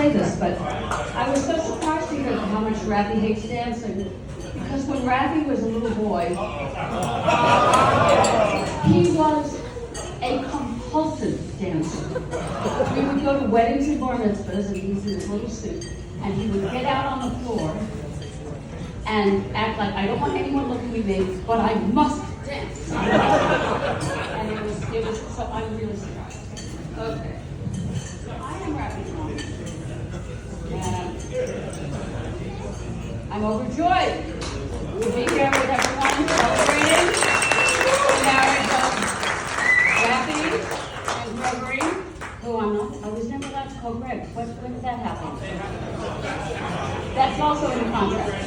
say this, but I was so surprised to hear how much Raffi hates dancing. Because when Raffi was a little boy, he was a compulsive dancer. We would go to weddings and bar mitzvahs, and he's in his little suit, and he would get out on the floor and act like, I don't want anyone looking at me, but I must dance. And it was, so I'm really surprised. Okay. I am Raffi's mom. And I'm overjoyed to be here with everyone celebrating the marriage of Raffi and Gregory, who I was never allowed to call Greg. When did that happen? That's also in the contract.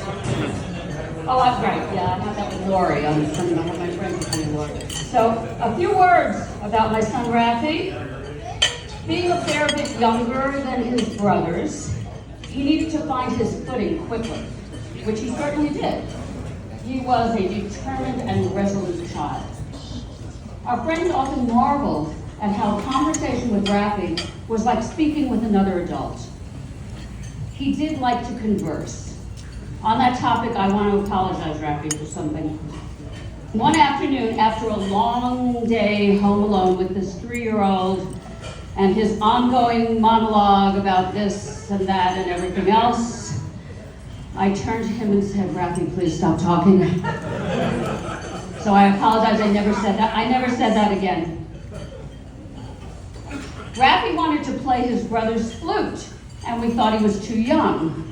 Oh, that's right. Yeah, I have that with Lori. I have my friends with Lori. So, a few words about my son Raffi. Being a fair bit younger than his brothers, he needed to find his footing quickly, which he certainly did. He was a determined and resolute child. Our friends often marveled at how conversation with Raffi was like speaking with another adult. He did like to converse. On that topic, I want to apologize, Raffi, for something. One afternoon, after a long day home alone with this 3-year-old and his ongoing monologue about this and that and everything else, I turned to him and said, Raffi, please stop talking. So I apologize, I never said that. I never said that again. Raffi wanted to play his brother's flute, and we thought he was too young.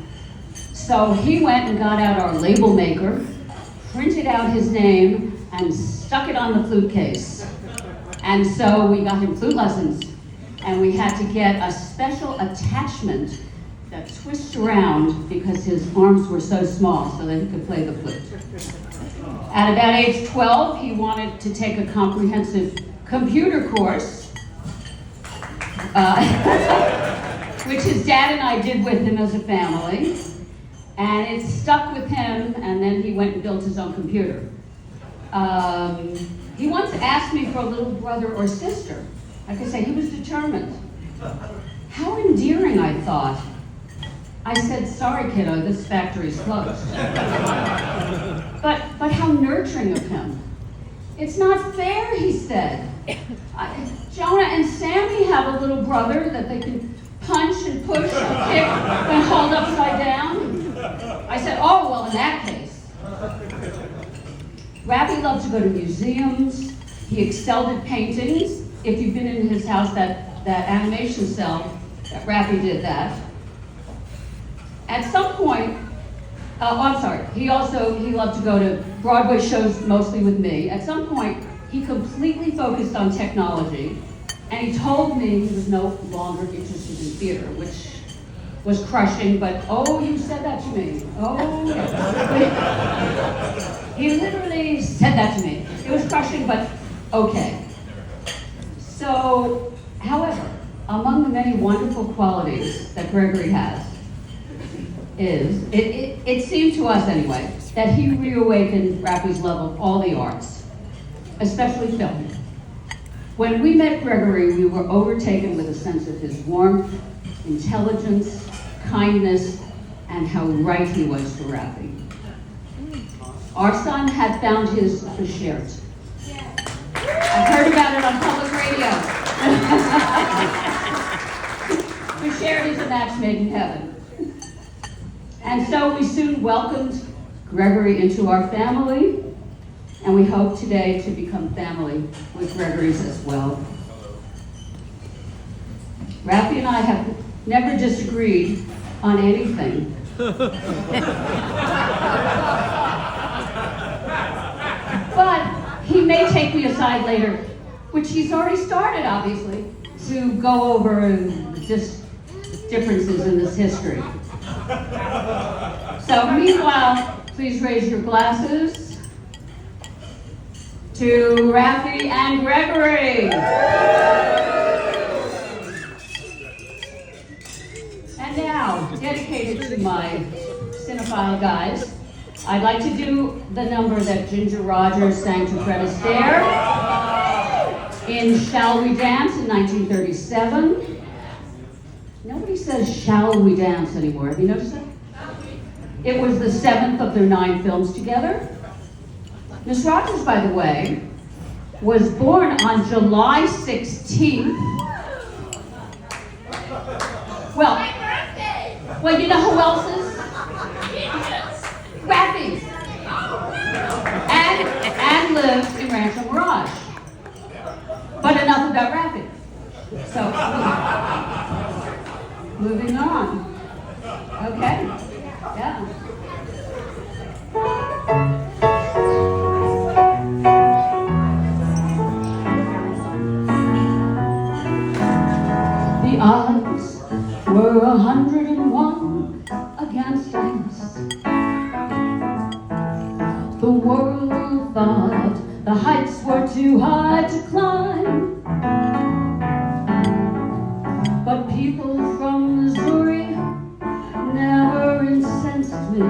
So he went and got out our label maker, printed out his name, and stuck it on the flute case. And so we got him flute lessons, and we had to get a special attachment that twists around because his arms were so small so that he could play the flute. At about age 12, he wanted to take a comprehensive computer course, which his dad and I did with him as a family. And it stuck with him, and then he went and built his own computer. He once asked me for a little brother or sister. Like I said, he was determined. How endearing, I thought. I said, sorry, kiddo, this factory's closed. But how nurturing of him. It's not fair, he said. Jonah and Sammy have a little brother that they can punch and push and kick and hold upside down. I said, oh, well, in that case. Raffi loved to go to museums. He excelled at paintings. If you've been in his house, that animation cell, that Raffi did that. At some point, he loved to go to Broadway shows mostly with me. At some point, he completely focused on technology, and he told me he was no longer interested in theater, which was crushing, but oh, you said that to me. Oh, yes. He literally said that to me. It was crushing, but okay. So, however, among the many wonderful qualities that Gregory has it seemed to us anyway, that he reawakened Raffi's love of all the arts, especially film. When we met Gregory, we were overtaken with a sense of his warmth, intelligence, kindness, and how right he was to Raffi. Our son had found his Beshert. I heard about it on public radio. Beshert is a match made in heaven. And so we soon welcomed Gregory into our family, and we hope today to become family with Gregory's as well. Raffi and I have never disagreed on anything. But he may take me aside later, which he's already started, obviously, to go over just differences in this history. So meanwhile, please raise your glasses to Raffi and Gregory. And now, dedicated to my cinephile guys, I'd like to do the number that Ginger Rogers sang to Fred Astaire in Shall We Dance in 1937. Nobody says, shall we dance anymore. Have you noticed that? It was the 7th of their 9 films together. Miss Rogers, by the way, was born on July 16th. Well, you know who else is? Raffi. And lives in Rancho Mirage. But enough about Raffi. So, moving on. Okay. Yeah. The odds were 101 against us. The world thought the heights were too high to climb. But people from Missouri never incensed me.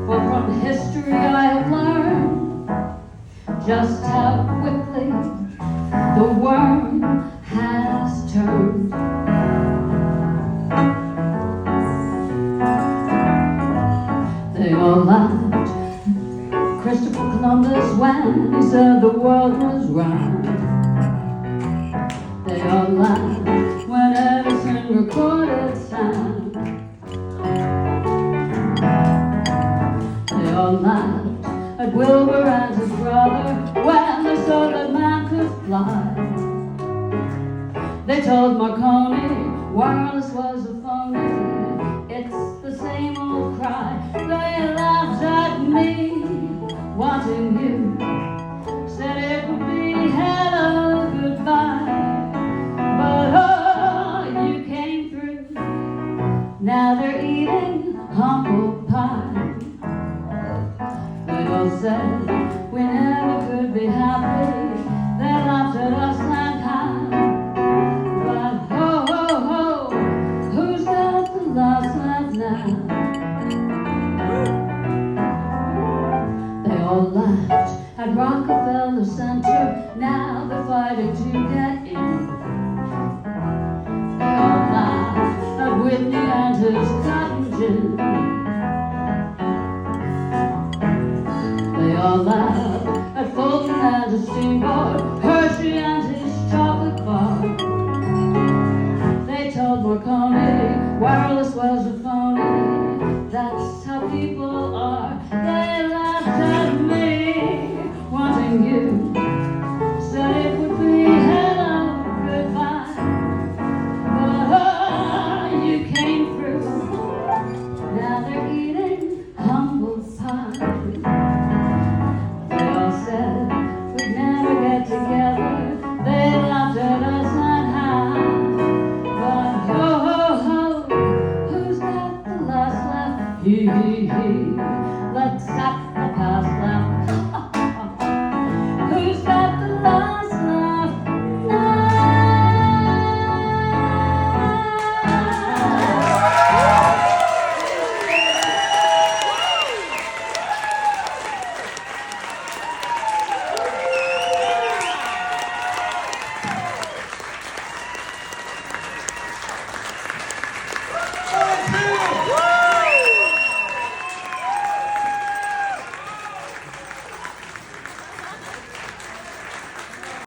For from history I have learned just how quickly the worm has turned. They all laughed Christopher Columbus when he said the world was round. They all laughed when Edison recorded sound. They all laughed at Wilbur and his brother when they saw that man could fly. They told Marconi wireless was a phony. It's the same old cry. They laughed at me, wanting you. Said it would be hello, goodbye. But oh, you came through. Now they're eating humble pie. They all said we never could be happy. They laughed at us and how. But ho, ho, ho, who's got the last laugh now? They all laughed at Rockefeller Center. Now they're fighting to get in. They all laughed at Whitney and his cotton gin. They all laughed at Fulton and his steamboat, Hershey and his chocolate bar. They told Marconi wireless was a